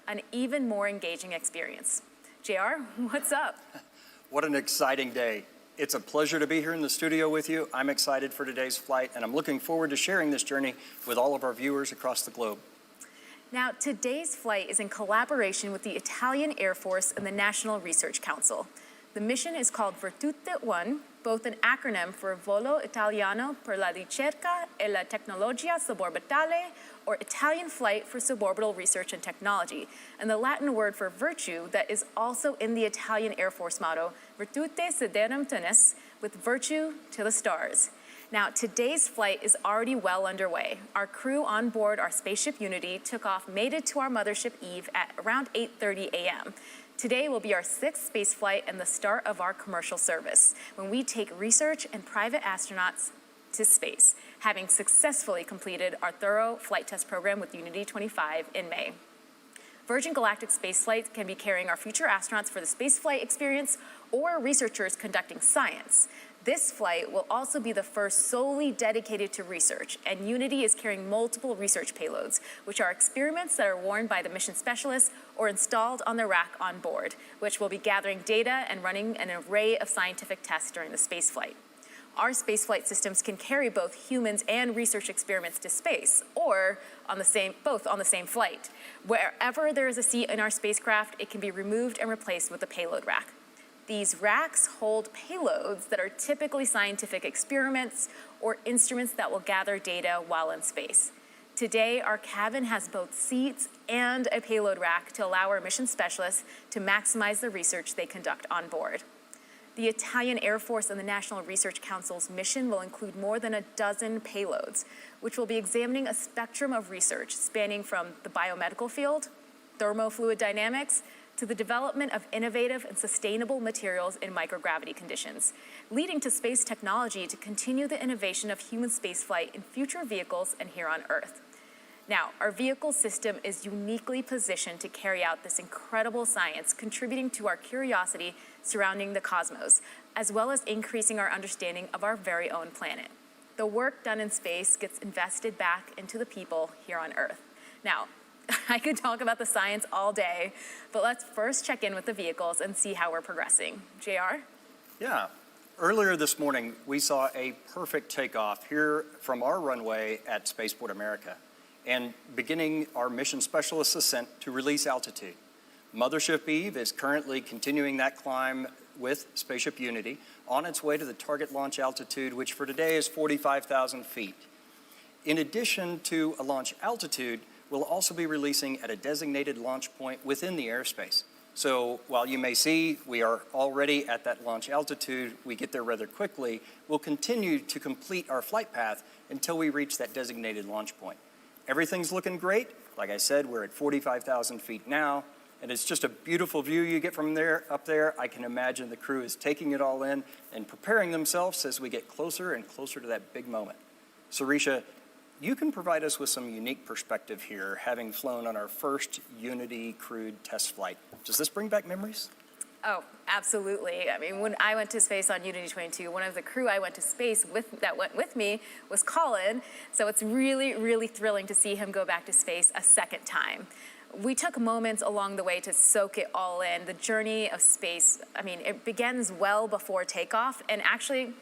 an even more engaging experience. JR, what's up? What an exciting day. It's a pleasure to be here in the studio with you. I'm excited for today's flight, and I'm looking forward to sharing this journey with all of our viewers across the globe. Now, today's flight is in collaboration with the Italian Air Force and the National Research Council. The mission is called Virtute 1, both an acronym for Volo Italiano per la Ricerca e la Tecnologia Suborbitale, or Italian Flight for Suborbital Research and Technology, and the Latin word for virtue that is also in the Italian Air Force motto, Virtute Siderum Tenes, with virtue to the stars. Now, today's flight is already well underway. Our crew on board our Spaceship Unity took off, made it to our mothership Eve at around 8:30 a.m. Today will be our 6th space flight and the start of our commercial service, when we take research and private astronauts to space, having successfully completed our thorough flight test program with Unity 25 in May. Virgin Galactic space flights can be carrying our future astronauts for the spaceflight experience or researchers conducting science. This flight will also be the first solely dedicated to research, and Unity is carrying multiple research payloads, which are experiments that are worn by the mission specialists or installed on the rack on board, which will be gathering data and running an array of scientific tests during the spaceflight. Our spaceflight systems can carry both humans and research experiments to space, or both on the same flight. Wherever there is a seat in our spacecraft, it can be removed and replaced with a payload rack. These racks hold payloads that are typically scientific experiments or instruments that will gather data while in space. Today, our cabin has both seats and a payload rack to allow our mission specialists to maximize the research they conduct on board. The Italian Air Force and the National Research Council's mission will include more than a dozen payloads, which will be examining a spectrum of research spanning from the biomedical field, thermofluid dynamics, to the development of innovative and sustainable materials in microgravity conditions, leading to space technology to continue the innovation of human spaceflight in future vehicles and here on Earth. Now, our vehicle system is uniquely positioned to carry out this incredible science, contributing to our curiosity surrounding the cosmos, as well as increasing our understanding of our very own planet. The work done in space gets invested back into the people here on Earth. Now, I could talk about the science all day, but let's first check in with the vehicles and see how we're progressing. JR? Yeah. Earlier this morning, we saw a perfect takeoff here from our runway at Spaceport America and beginning our mission specialist ascent to release altitude. Mothership Eve is currently continuing that climb with Spaceship Unity on its way to the target launch altitude, which for today is 45,000 feet. In addition to a launch altitude, we'll also be releasing at a designated launch point within the airspace. So while you may see we are already at that launch altitude, we get there rather quickly, we'll continue to complete our flight path until we reach that designated launch point. Everything's looking great. Like I said, we're at 45,000 feet now, and it's just a beautiful view you get from there, up there. I can imagine the crew is taking it all in and preparing themselves as we get closer and closer to that big moment. Sarisha, you can provide us with some unique perspective here, having flown on our first Unity crewed test flight. Does this bring back memories? Oh, absolutely. I mean, when I went to space on Unity 22, one of the crew I went to space with that went with me was Colin, so it's really, really thrilling to see him go back to space a second time. We took moments along the way to soak it all in. The journey of space, I mean, it begins well before takeoff, and actually,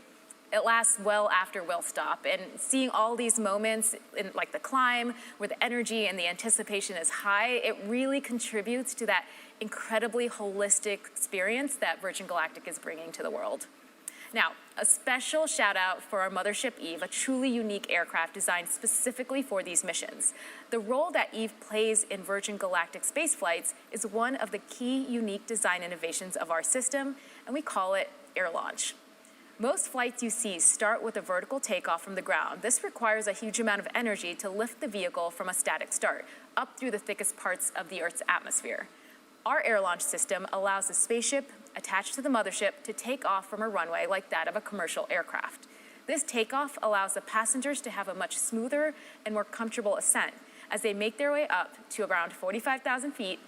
it lasts well after we'll stop. And seeing all these moments, in like the climb, where the energy and the anticipation is high, it really contributes to that incredibly holistic experience that Virgin Galactic is bringing to the world. Now, a special shout out for our mothership Eve, a truly unique aircraft designed specifically for these missions. The role that Eve plays in Virgin Galactic space flights is one of the key unique design innovations of our system, and we call it air launch. Most flights you see start with a vertical takeoff from the ground. This requires a huge amount of energy to lift the vehicle from a static start up through the thickest parts of the Earth's atmosphere. Our air launch system allows the spaceship attached to the mothership to take off from a runway like that of a commercial aircraft. This takeoff allows the passengers to have a much smoother and more comfortable ascent as they make their way up to around 45,000 feet,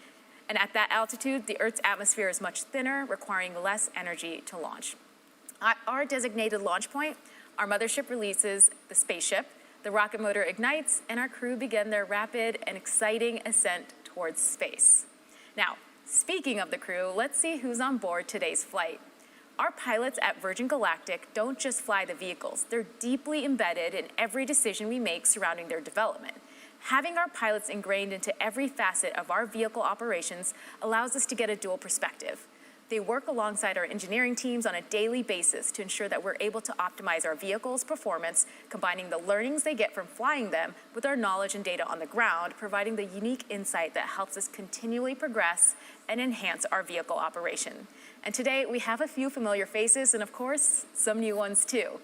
and at that altitude, the Earth's atmosphere is much thinner, requiring less energy to launch. At our designated launch point, our mothership releases the spaceship, the rocket motor ignites, and our crew begin their rapid and exciting ascent towards space. Now, speaking of the crew, let's see who's on board today's flight. Our pilots at Virgin Galactic don't just fly the vehicles, they're deeply embedded in every decision we make surrounding their development. Having our pilots ingrained into every facet of our vehicle operations allows us to get a dual perspective. They work alongside our engineering teams on a daily basis to ensure that we're able to optimize our vehicles' performance, combining the learnings they get from flying them with our knowledge and data on the ground, providing the unique insight that helps us continually progress and enhance our vehicle operation. And today, we have a few familiar faces and, of course, some new ones too.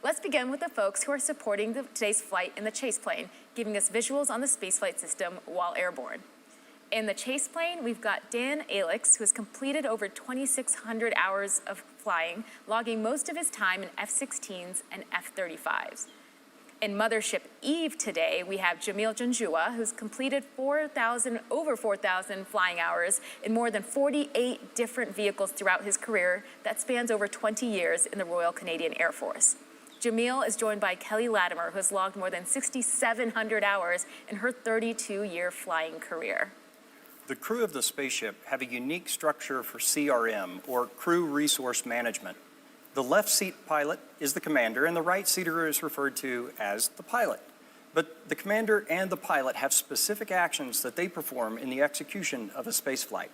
Let's begin with the folks who are supporting today's flight in the chase plane, giving us visuals on the spaceflight system while airborne. In the chase plane, we've got Dan Alix, who has completed over 2,600 hours of flying, logging most of his time in F-16s and F-35s. In Mothership Eve today, we have Jamil Janjua, who's completed over 4,000 flying hours in more than 48 different vehicles throughout his career that spans over 20 years in the Royal Canadian Air Force. Jamil is joined by Kelly Latimer, who has logged more than 6,700 hours in her 32-year flying career. The crew of the Spaceship have a unique structure for CRM, or Crew Resource Management. The left seat pilot is the commander, and the right seater is referred to as the pilot. But the commander and the pilot have specific actions that they perform in the execution of a spaceflight.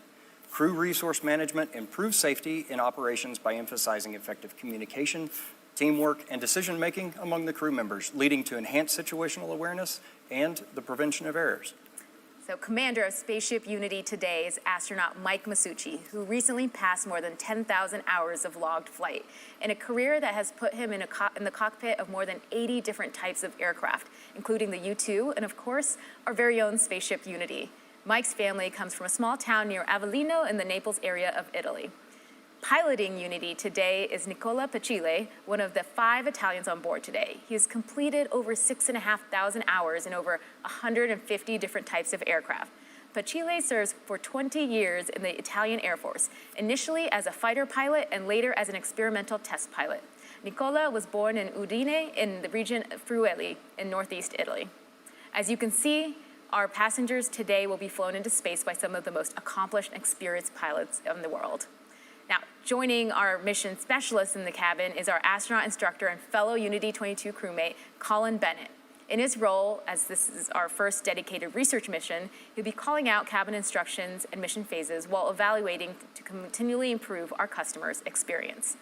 Crew Resource Management improves safety in operations by emphasizing effective communication, teamwork, and decision-making among the crew members, leading to enhanced situational awareness and the prevention of errors. So Commander of Spaceship Unity today is astronaut Mike Masucci, who recently passed more than 10,000 hours of logged flight in a career that has put him in the cockpit of more than 80 different types of aircraft, including the U-2 and, of course, our very own Spaceship Unity. Mike's family comes from a small town near Avellino in the Naples area of Italy. Piloting Unity today is Nicola Pacile, one of the 5 Italians on board today. He has completed over 6,500 hours in over 150 different types of aircraft. Pacile serves for 20 years in the Italian Air Force, initially as a fighter pilot and later as an experimental test pilot. Nicola was born in Udine in the region of Friuli in northeast Italy. As you can see, our passengers today will be flown into space by some of the most accomplished and experienced pilots in the world. Now, joining our mission specialist in the cabin is our astronaut instructor and fellow Unity 22 crewmate, Colin Bennett. In his role, as this is our first dedicated research mission, he'll be calling out cabin instructions and mission phases while evaluating to continually improve our customers' experience.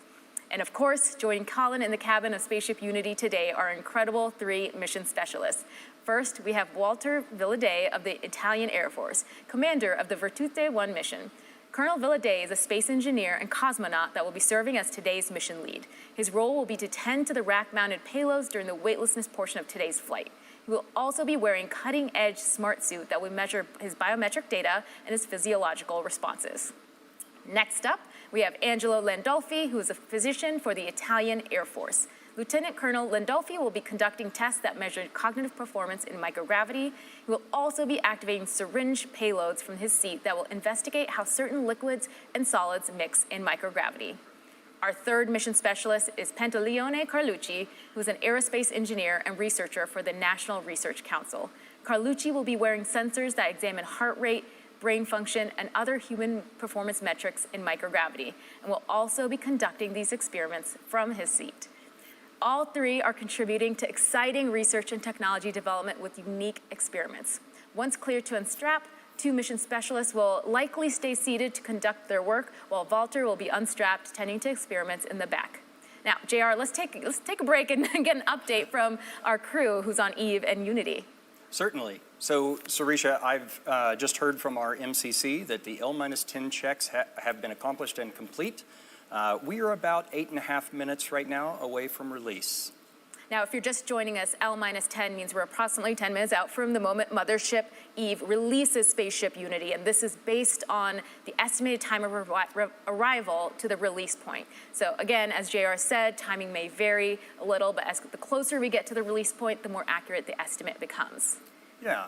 And of course, joining Colin in the cabin of Spaceship Unity today are incredible 3 mission specialists. First, we have Walter Villadei of the Italian Air Force, commander of the Virtute 1 mission. Colonel Villadei is a space engineer and cosmonaut that will be serving as today's mission lead. His role will be to tend to the rack-mounted payloads during the weightlessness portion of today's flight. He will also be wearing cutting-edge smart suit that will measure his biometric data and his physiological responses. Next up, we have Angelo Landolfi, who is a physician for the Italian Air Force. Lieutenant Colonel Landolfi will be conducting tests that measure cognitive performance in microgravity. He will also be activating syringe payloads from his seat that will investigate how certain liquids and solids mix in microgravity. Our third mission specialist is Pantaleone Carlucci, who is an aerospace engineer and researcher for the National Research Council. Carlucci will be wearing sensors that examine heart rate, brain function, and other human performance metrics in microgravity, and will also be conducting these experiments from his seat. All 3 are contributing to exciting research and technology development with unique experiments. Once cleared to unstrap, 2 mission specialists will likely stay seated to conduct their work, while Walter will be unstrapped, tending to experiments in the back. Now, JR, let's take a break and get an update from our crew who's on Eve and Unity. Certainly. So, Sarisha, I've just heard from our MCC that the L-10 checks have been accomplished and complete. We are about 8.5 minutes right now away from release. Now, if you're just joining us, L-10 means we're approximately 10 minutes out from the moment Mothership Eve releases Spaceship Unity, and this is based on the estimated time of arrival to the release point. So again, as JR said, timing may vary a little, but as the closer we get to the release point, the more accurate the estimate becomes. Yeah.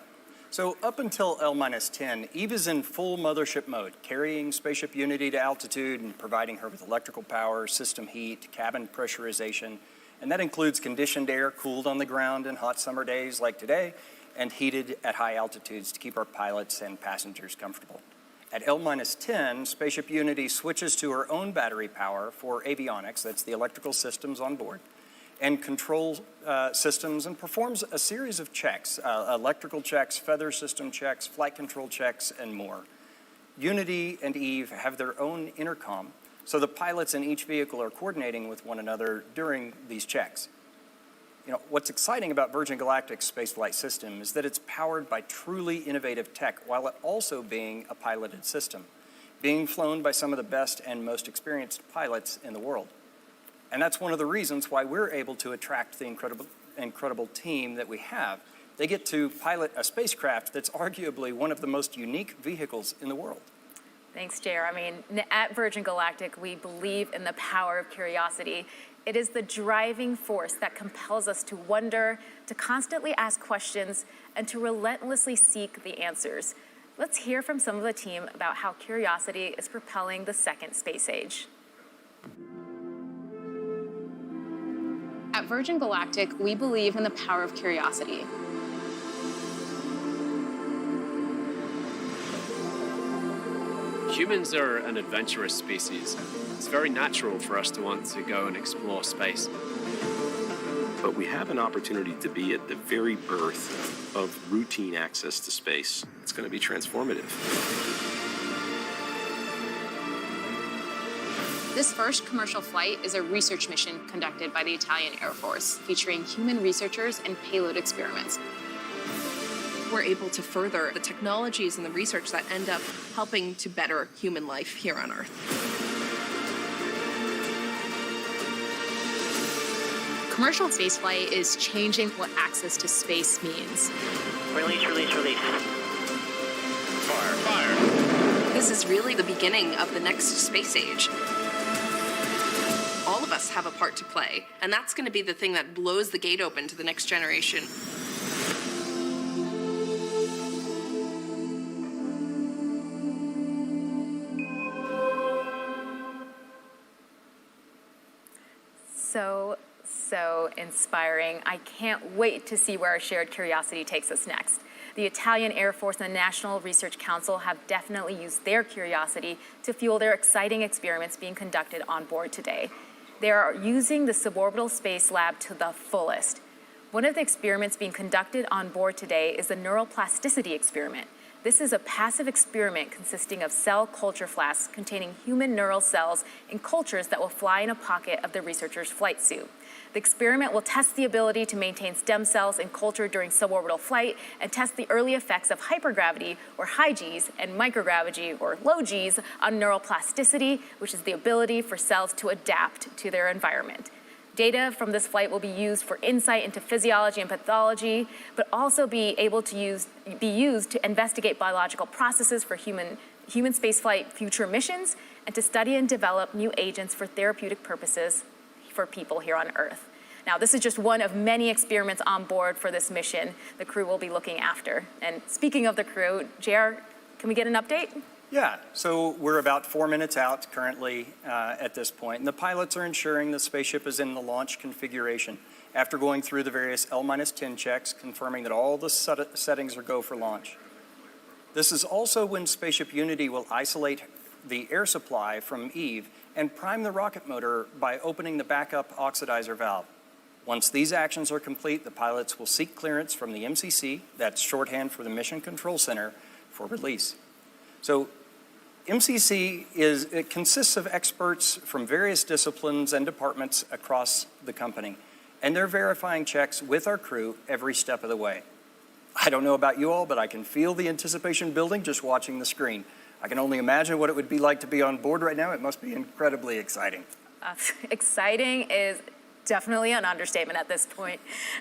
So up until L-10, Eve is in full mothership mode, carrying Spaceship Unity to altitude and providing her with electrical power, system heat, cabin pressurization, and that includes conditioned air cooled on the ground in hot summer days like today, and heated at high altitudes to keep our pilots and passengers comfortable. At L-10, Spaceship Unity switches to her own battery power for avionics, that's the electrical systems on board, and control systems, and performs a series of checks, electrical checks, feather system checks, flight control checks, and more. Unity and Eve have their own intercom, so the pilots in each vehicle are coordinating with one another during these checks. You know, what's exciting about Virgin Galactic's spaceflight system is that it's powered by truly innovative tech while it also being a piloted system, being flown by some of the best and most experienced pilots in the world. And that's one of the reasons why we're able to attract the incredible team that we have. They get to pilot a spacecraft that's arguably one of the most unique vehicles in the world. Thanks, JR. I mean, at Virgin Galactic, we believe in the power of curiosity. It is the driving force that compels us to wonder, to constantly ask questions, and to relentlessly seek the answers. Let's hear from some of the team about how curiosity is propelling the second space age. At Virgin Galactic, we believe in the power of curiosity. Humans are an adventurous species. It's very natural for us to want to go and explore space. But we have an opportunity to be at the very birth of routine access to space. It's going to be transformative. This first commercial flight is a research mission conducted by the Italian Air Force, featuring human researchers and payload experiments. We're able to further the technologies and the research that end up helping to better human life here on Earth. Commercial spaceflight is changing what access to space means. Release, release, release. Fire, fire. This is really the beginning of the next space age. All of us have a part to play, and that's going to be the thing that blows the gate open to the next generation. So inspiring. I can't wait to see where our shared curiosity takes us next. The Italian Air Force and the National Research Council have definitely used their curiosity to fuel their exciting experiments being conducted on board today. They are using the suborbital space lab to the fullest. One of the experiments being conducted on board today is the neuroplasticity experiment. This is a passive experiment consisting of cell culture flasks containing human neural cells in cultures that will fly in a pocket of the researcher's flight suit. The experiment will test the ability to maintain stem cells in culture during suborbital flight and test the early effects of hypergravity, or high Gs, and microgravity, or low Gs, on neuroplasticity, which is the ability for cells to adapt to their environment. Data from this flight will be used for insight into physiology and pathology, but also be used to investigate biological processes for human spaceflight future missions, and to study and develop new agents for therapeutic purposes for people here on Earth. Now, this is just one of many experiments on board for this mission the crew will be looking after. And speaking of the crew, JR, can we get an update? Yeah, so we're about 4 minutes out currently at this point, and the pilots are ensuring the spaceship is in the launch configuration after going through the various L-10 checks, confirming that all the settings are go for launch. This is also when Spaceship Unity will isolate the air supply from Eve and prime the rocket motor by opening the backup oxidizer valve. Once these actions are complete, the pilots will seek clearance from the MCC, that's shorthand for the Mission Control Center, for release. So it consists of experts from various disciplines and departments across the company, and they're verifying checks with our crew every step of the way. I don't know about you all, but I can feel the anticipation building just watching the screen. I can only imagine what it would be like to be on board right now. It must be incredibly exciting. Exciting is definitely an understatement at this point.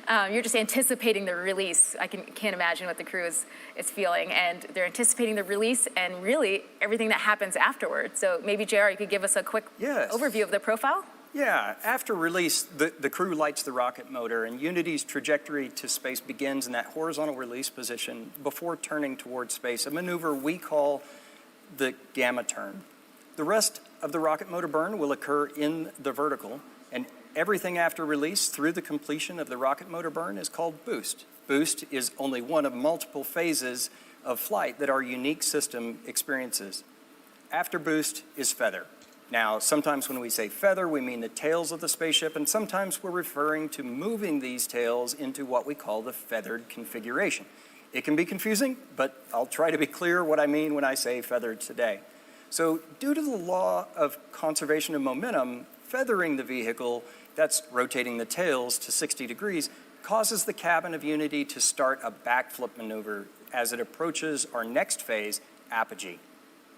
You're just anticipating the release. I can't imagine what the crew is feeling, and they're anticipating the release and really everything that happens afterwards. So maybe, JR, you could give us a quick overview of the profile? Yeah, after release, the crew lights the rocket motor, and Unity's trajectory to space begins in that horizontal release position before turning towards space, a maneuver we call the gamma turn. The rest of the rocket motor burn will occur in the vertical, and everything after release through the completion of the rocket motor burn is called boost. Boost is only one of multiple phases of flight that our unique system experiences. After boost is feather. Now, sometimes when we say feather, we mean the tails of the spaceship, and sometimes we're referring to moving these tails into what we call the feathered configuration. It can be confusing, but I'll try to be clear what I mean when I say feathered today. So due to the law of conservation of momentum, feathering the vehicle, that's rotating the tails to 60 degrees, causes the cabin of Unity to start a backflip maneuver as it approaches our next phase, apogee.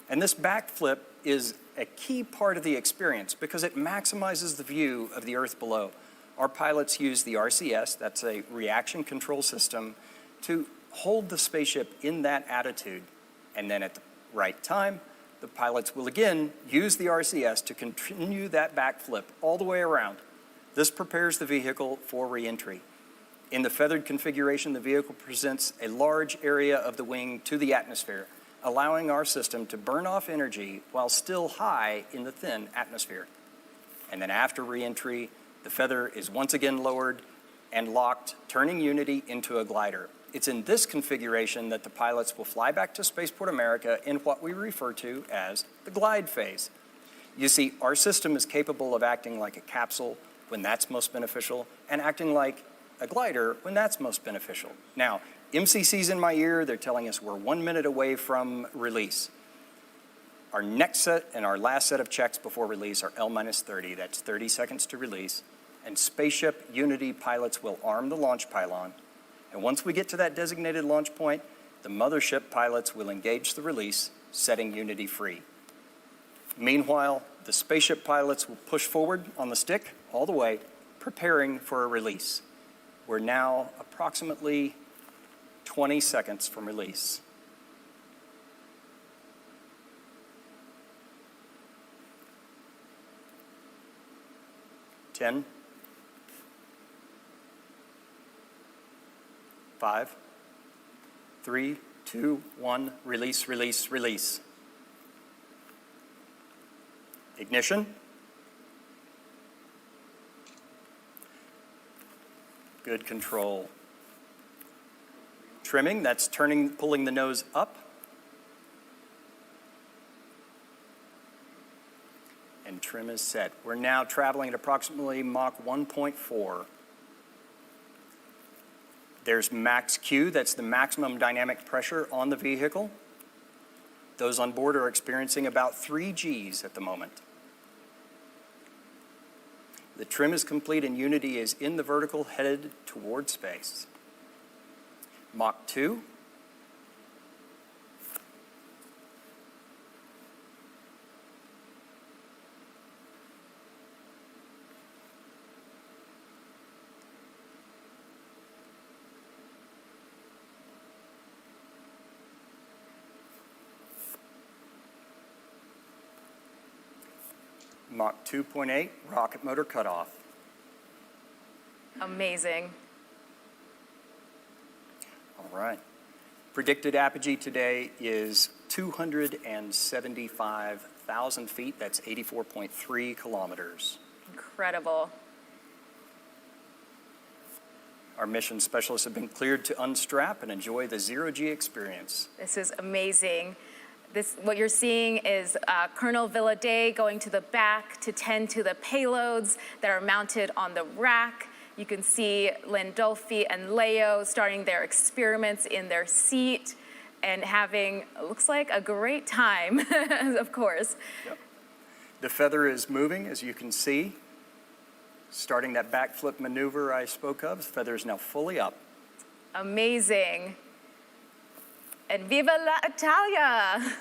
And this backflip is a key part of the experience because it maximizes the view of the Earth below. Our pilots use the RCS, that's a reaction control system, to hold the spaceship in that attitude. And then at the right time, the pilots will again use the RCS to continue that backflip all the way around. This prepares the vehicle for re-entry. In the feathered configuration, the vehicle presents a large area of the wing to the atmosphere, allowing our system to burn off energy while still high in the thin atmosphere. And then after re-entry, the feather is once again lowered and locked, turning Unity into a glider. It's in this configuration that the pilots will fly back to Spaceport America in what we refer to as the glide phase. You see, our system is capable of acting like a capsule when that's most beneficial, and acting like a glider when that's most beneficial. Now, MCC's in my ear, they're telling us we're 1 minute away from release. Our next set and our last set of checks before release are L-30, that's 30 seconds to release, and Spaceship Unity pilots will arm the launch pylon. And once we get to that designated launch point, the mothership pilots will engage the release, setting Unity free. Meanwhile, the spaceship pilots will push forward on the stick all the way, preparing for a release. We're now approximately 20 seconds from release. Ten, 5, 3, 2, 1, release, release, release. Ignition. Good control. Trimming, that's pulling the nose up. And trim is set. We're now traveling at approximately Mach 1.4. There's max Q, that's the maximum dynamic pressure on the vehicle. Those on board are experiencing about 3 Gs at the moment. The trim is complete and Unity is in the vertical headed toward space. Mach 2. Mach 2.8, rocket motor cutoff. Amazing. All right. Predicted apogee today is 275,000 feet. That's 84.3 kilometers. Incredible. Our mission specialists have been cleared to unstrap and enjoy the zero-G experience. This is amazing. What you're seeing is Colonel Villaday going to the back to tend to the payloads that are mounted on the rack. You can see Landolfi and Leo starting their experiments in their seat and having, looks like, a great time, of course. Yep. The feather is moving, as you can see. Starting that backflip maneuver I spoke of, the feather is now fully up. Amazing. And Viva la Italia!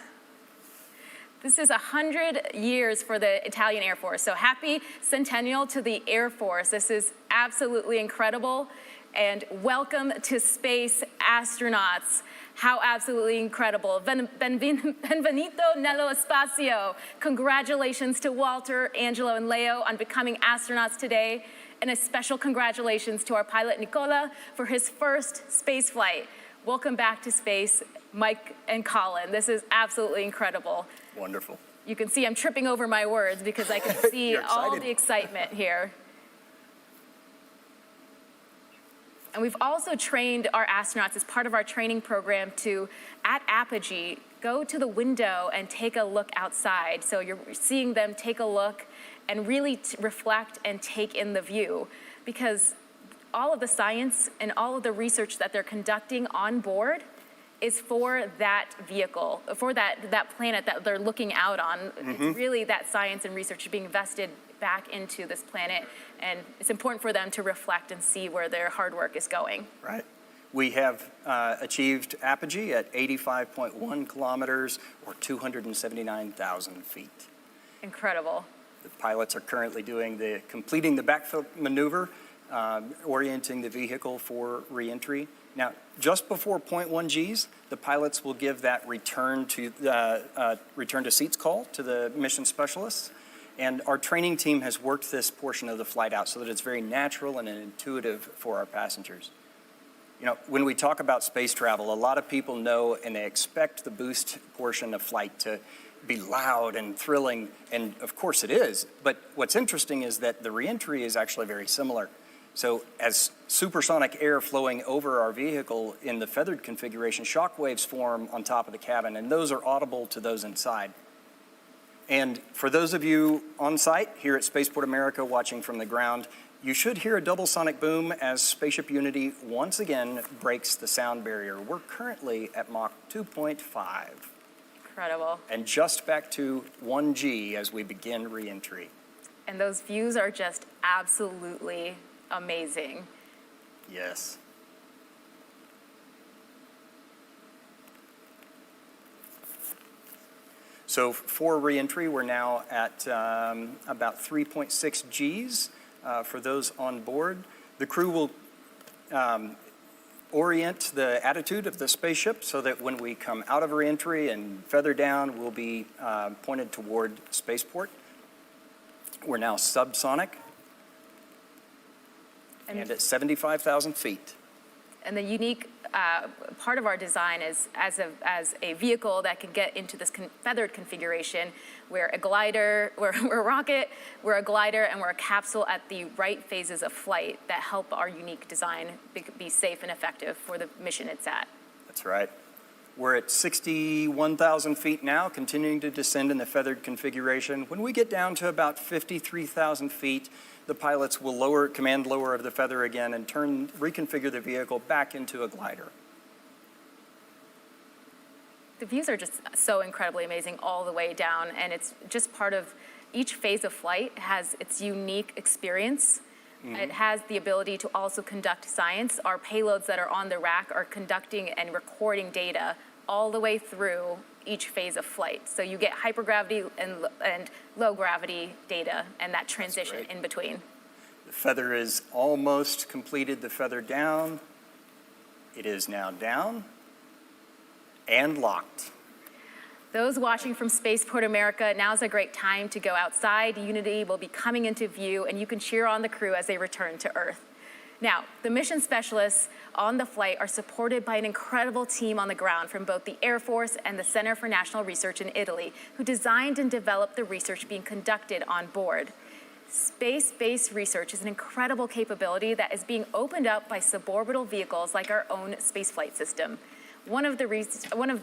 This is 100 years for the Italian Air Force. So happy centennial to the Air Force. This is absolutely incredible. And welcome to space, astronauts. How absolutely incredible. Benvenuto nello spazio. Congratulations to Walter, Angelo, and Leo on becoming astronauts today. And a special congratulations to our pilot, Nicola, for his first space flight. Welcome back to space, Mike and Colin. This is absolutely incredible. Wonderful. You can see I'm tripping over my words because I can see all the excitement here. And we've also trained our astronauts as part of our training program to, at apogee, go to the window and take a look outside. So you're seeing them take a look and really reflect and take in the view, because all of the science and all of the research that they're conducting on board is for that vehicle, for that planet that they're looking out on. It's really that science and research being invested back into this planet, and it's important for them to reflect and see where their hard work is going. Right. We have achieved apogee at 85.1 kilometers or 279,000 feet. Incredible. The pilots are currently completing the backflip maneuver, orienting the vehicle for reentry. Now, just before 0.1 Gs, the pilots will give that return to seats call to the mission specialists. And our training team has worked this portion of the flight out so that it's very natural and intuitive for our passengers. You know, when we talk about space travel, a lot of people know and they expect the boost portion of flight to be loud and thrilling, and of course it is. But what's interesting is that the reentry is actually very similar. So as supersonic air flowing over our vehicle in the feathered configuration, shock waves form on top of the cabin, and those are audible to those inside. And for those of you on site here at Spaceport America watching from the ground, you should hear a double sonic boom as Spaceship Unity once again breaks the sound barrier. We're currently at Mach 2.5. Incredible. And just back to 1G as we begin reentry. And those views are just absolutely amazing. Yes. So for reentry, we're now at about 3.6 Gs for those on board. The crew will orient the attitude of the spaceship so that when we come out of reentry and feather down, we'll be pointed toward spaceport. We're now subsonic and at 75,000 feet. And the unique part of our design is as a vehicle that can get into this feathered configuration, we're a glider, we're a rocket, we're a glider, and we're a capsule at the right phases of flight that help our unique design be safe and effective for the mission it's at. That's right. We're at 61,000 feet now, continuing to descend in the feathered configuration. When we get down to about 53,000 feet, the pilots will command lower of the feather again and reconfigure the vehicle back into a glider. The views are just so incredibly amazing all the way down, and it's just part of each phase of flight has its unique experience. It has the ability to also conduct science. Our payloads that are on the rack are conducting and recording data all the way through each phase of flight. So you get hypergravity and low gravity data and that transition in between. The feather is almost completed. The feather down. It is now down and locked. Those watching from Spaceport America, now's a great time to go outside. Unity will be coming into view, and you can cheer on the crew as they return to Earth. Now, the mission specialists on the flight are supported by an incredible team on the ground from both the Air Force and the Center for National Research in Italy, who designed and developed the research being conducted on board. Space-based research is an incredible capability that is being opened up by suborbital vehicles like our own spaceflight system. One of the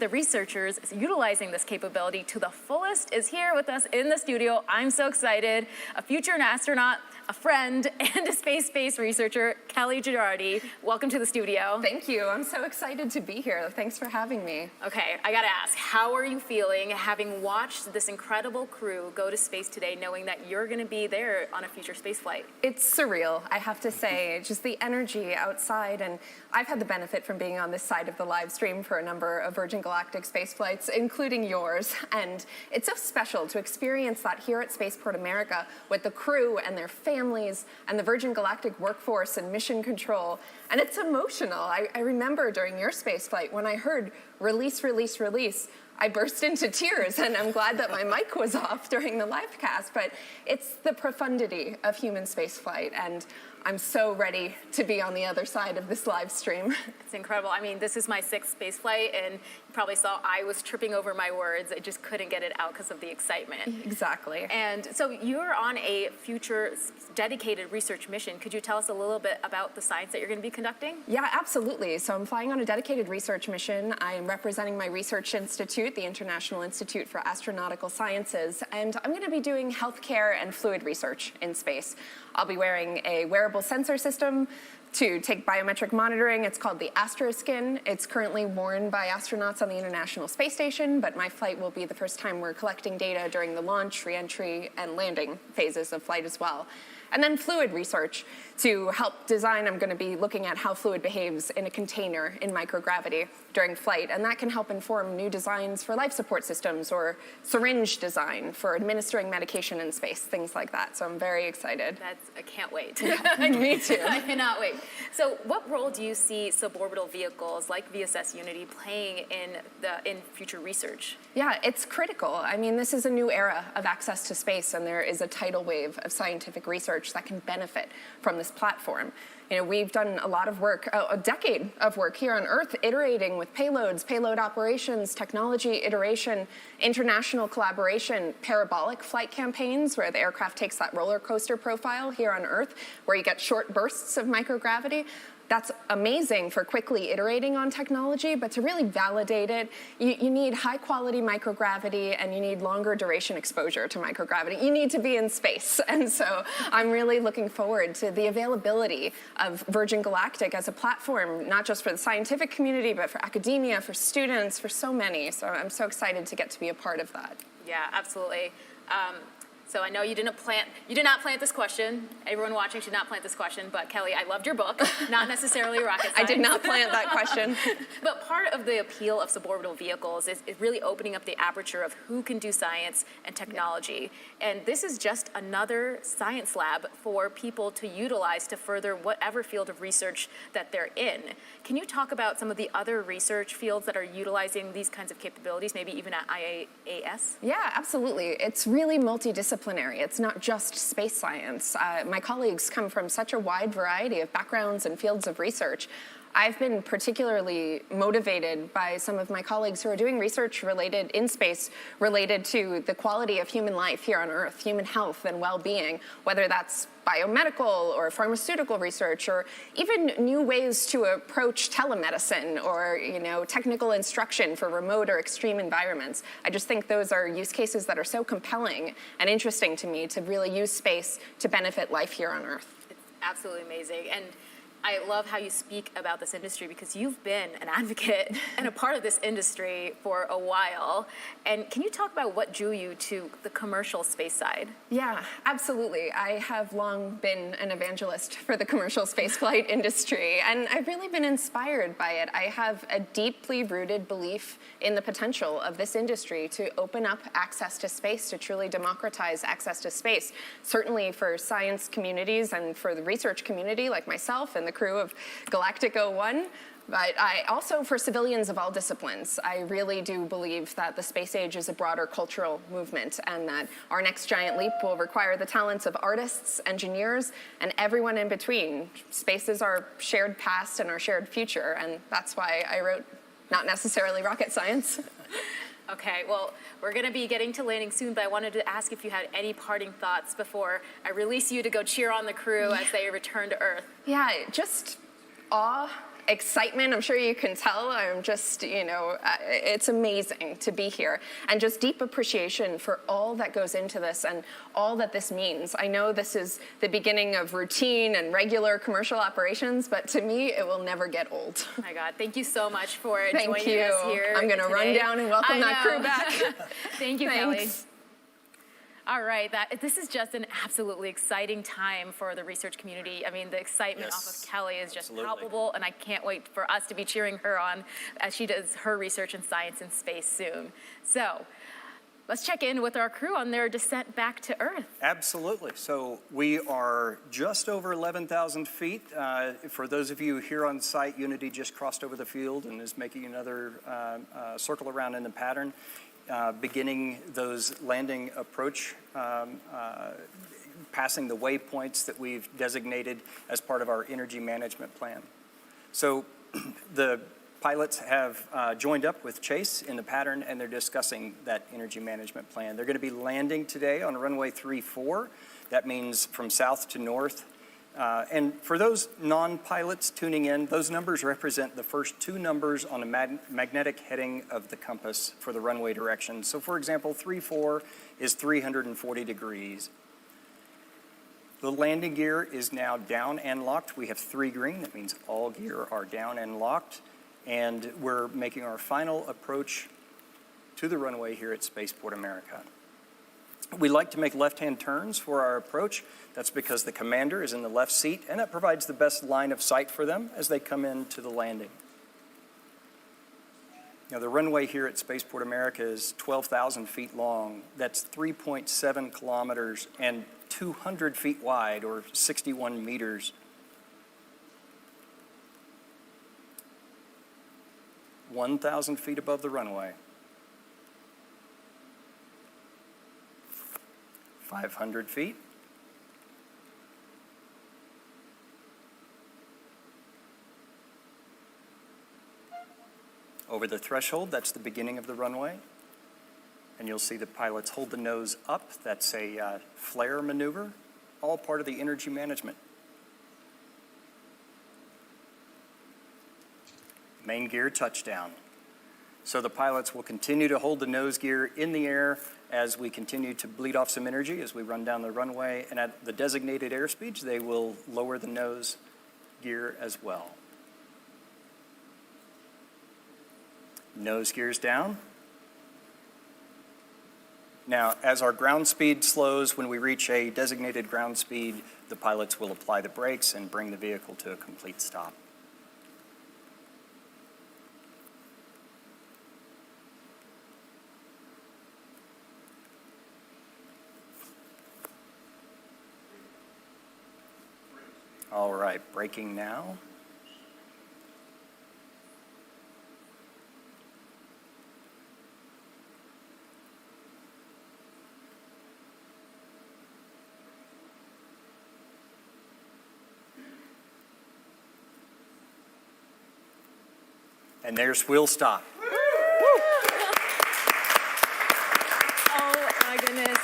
researchers utilizing this capability to the fullest is here with us in the studio. I'm so excited. A future astronaut, a friend, and a space-based researcher, Kelly Girardi. Welcome to the studio. Thank you. I'm so excited to be here. Thanks for having me. Okay, I gotta ask, how are you feeling having watched this incredible crew go to space today, knowing that you're gonna be there on a future space flight? It's surreal, I have to say. Just the energy outside, and I've had the benefit from being on this side of the live stream for a number of Virgin Galactic space flights, including yours, and it's so special to experience that here at Spaceport America with the crew and their families and the Virgin Galactic workforce and mission control. And it's emotional. I remember during your space flight when I heard release, release, release, I burst into tears, and I'm glad that my mic was off during the live cast, but it's the profundity of human spaceflight, and I'm so ready to be on the other side of this live stream. It's incredible. I mean, this is my 6th space flight, and you probably saw I was tripping over my words. I just couldn't get it out because of the excitement. Exactly. And so you're on a future dedicated research mission. Could you tell us a little bit about the science that you're going to be conducting? Yeah, absolutely. So I'm flying on a dedicated research mission. I am representing my research institute, the International Institute for Astronautical Sciences, and I'm going to be doing healthcare and fluid research in space. I'll be wearing a wearable sensor system to take biometric monitoring. It's called the Astroskin. It's currently worn by astronauts on the International Space Station, but my flight will be the first time we're collecting data during the launch, re-entry, and landing phases of flight as well. And then fluid research. To help design, I'm going to be looking at how fluid behaves in a container in microgravity during flight, and that can help inform new designs for life support systems or syringe design for administering medication in space, things like that. So I'm very excited. I can't wait. Me too. I cannot wait. So what role do you see suborbital vehicles like VSS Unity playing in future research? Yeah, it's critical. I mean, this is a new era of access to space, and there is a tidal wave of scientific research that can benefit from this platform. You know, we've done a lot of work, a decade of work here on Earth, iterating with payloads, payload operations, technology iteration, international collaboration, parabolic flight campaigns where the aircraft takes that roller coaster profile here on Earth, where you get short bursts of microgravity. That's amazing for quickly iterating on technology, but to really validate it, you need high quality microgravity and you need longer duration exposure to microgravity. You need to be in space. And so I'm really looking forward to the availability of Virgin Galactic as a platform, not just for the scientific community, but for academia, for students, for so many. So I'm so excited to get to be a part of that. Yeah, absolutely. So I know you did not plant this question. Everyone watching should not plant this question, but Kelly, I loved your book, not necessarily rocket science. I did not plant that question. But part of the appeal of suborbital vehicles is really opening up the aperture of who can do science and technology. And this is just another science lab for people to utilize to further whatever field of research that they're in. Can you talk about some of the other research fields that are utilizing these kinds of capabilities, maybe even at IAAS? Yeah, absolutely. It's really multidisciplinary. It's not just space science. My colleagues come from such a wide variety of backgrounds and fields of research. I've been particularly motivated by some of my colleagues who are doing research related in space, related to the quality of human life here on Earth, human health and well-being, whether that's biomedical or pharmaceutical research, or even new ways to approach telemedicine or, technical instruction for remote or extreme environments. I just think those are use cases that are so compelling and interesting to me to really use space to benefit life here on Earth. It's absolutely amazing. And I love how you speak about this industry because you've been an advocate and a part of this industry for a while. And can you talk about what drew you to the commercial space side? Yeah, absolutely. I have long been an evangelist for the commercial spaceflight industry, and I've really been inspired by it. I have a deeply rooted belief in the potential of this industry to open up access to space, to truly democratize access to space, certainly for science communities and for the research community like myself and the crew of Galactic 01, but also for civilians of all disciplines. I really do believe that the space age is a broader cultural movement and that our next giant leap will require the talents of artists, engineers, and everyone in between. Space is our shared past and our shared future, and that's why I wrote not necessarily rocket science. Okay, well, we're going to be getting to landing soon, but I wanted to ask if you had any parting thoughts before I release you to go cheer on the crew as they return to Earth. Yeah, just awe, excitement. I'm sure you can tell. I'm just, it's amazing to be here. And just deep appreciation for all that goes into this and all that this means. I know this is the beginning of routine and regular commercial operations, but to me, it will never get old. Oh my God, thank you so much for joining us here. I'm going to run down and welcome that crew back. Thank you, Thanks. Kelly. All right, this is just an absolutely exciting time for the research community. I mean, the excitement off of Kelly is just palpable, and I can't wait for us to be cheering her on as she does her research in science and space soon. So let's check in with our crew on their descent back to Earth. Absolutely. So we are just over 11,000 feet. For those of you here on site, Unity just crossed over the field and is making another circle around in the pattern. Beginning those landing approach passing the waypoints that we've designated as part of our energy management plan. So the pilots have joined up with Chase in the pattern, and they're discussing that energy management plan. They're going to be landing today on runway 34. That means from south to north. And for those non-pilots tuning in, those numbers represent the first two numbers on the magnetic heading of the compass for the runway direction. So for example, 34 is 340 degrees. The landing gear is now down and locked. We have 3 green. That means all gear are down and locked. And we're making our final approach to the runway here at Spaceport America. We like to make left-hand turns for our approach. That's because the commander is in the left seat, and that provides the best line of sight for them as they come into the landing. Now, the runway here at Spaceport America is 12,000 feet long. That's 3.7 kilometers and 200 feet wide, or 61 meters. 1,000 feet above the runway. 500 feet. Over the threshold, that's the beginning of the runway. And you'll see the pilots hold the nose up. That's a flare maneuver, all part of the energy management. Main gear touchdown. So the pilots will continue to hold the nose gear in the air as we continue to bleed off some energy as we run down the runway. And at the designated airspeeds, they will lower the nose gear as well. Nose gears down. Now, as our ground speed slows, when we reach a designated ground speed, the pilots will apply the brakes and bring the vehicle to a complete stop. All right, braking now. And there's wheel stop. Oh my goodness.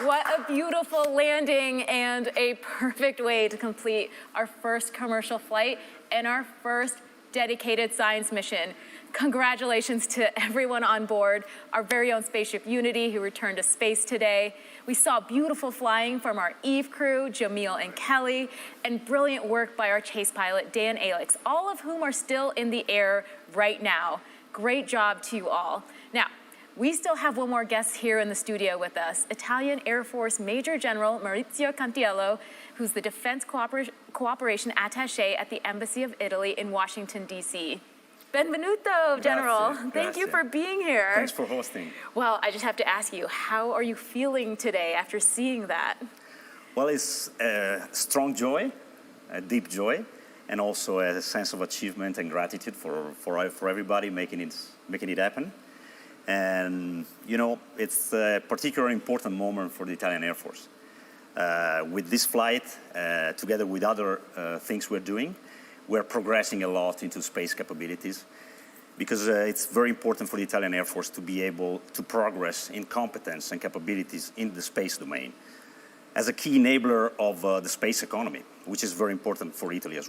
What a beautiful landing and a perfect way to complete our first commercial flight and our first dedicated science mission. Congratulations to everyone on board, our very own Spaceship Unity who returned to space today. We saw beautiful flying from our Eve crew, Jamil and Kelly, and brilliant work by our chase pilot, Dan Alex, all of whom are still in the air right now. Great job to you all. Now, we still have one more guest here in the studio with us, Italian Air Force Major General Maurizio Cantiello, who's the Defense Cooperation Attaché at the Embassy of Italy in Washington, D.C. Benvenuto, General. Grazie, Thank you grazie. for being here. Thanks for hosting. Well, I just have to ask you, how are you feeling today after seeing that? Well, it's a strong joy, a deep joy, and also a sense of achievement and gratitude for everybody making it happen. And, you know, it's a particularly important moment for the Italian Air Force. With this flight, together with other things we're doing, we're progressing a lot into space capabilities because it's very important for the Italian Air Force to be able to progress in competence and capabilities in the space domain as a key enabler of the space economy, which is very important for Italy as well.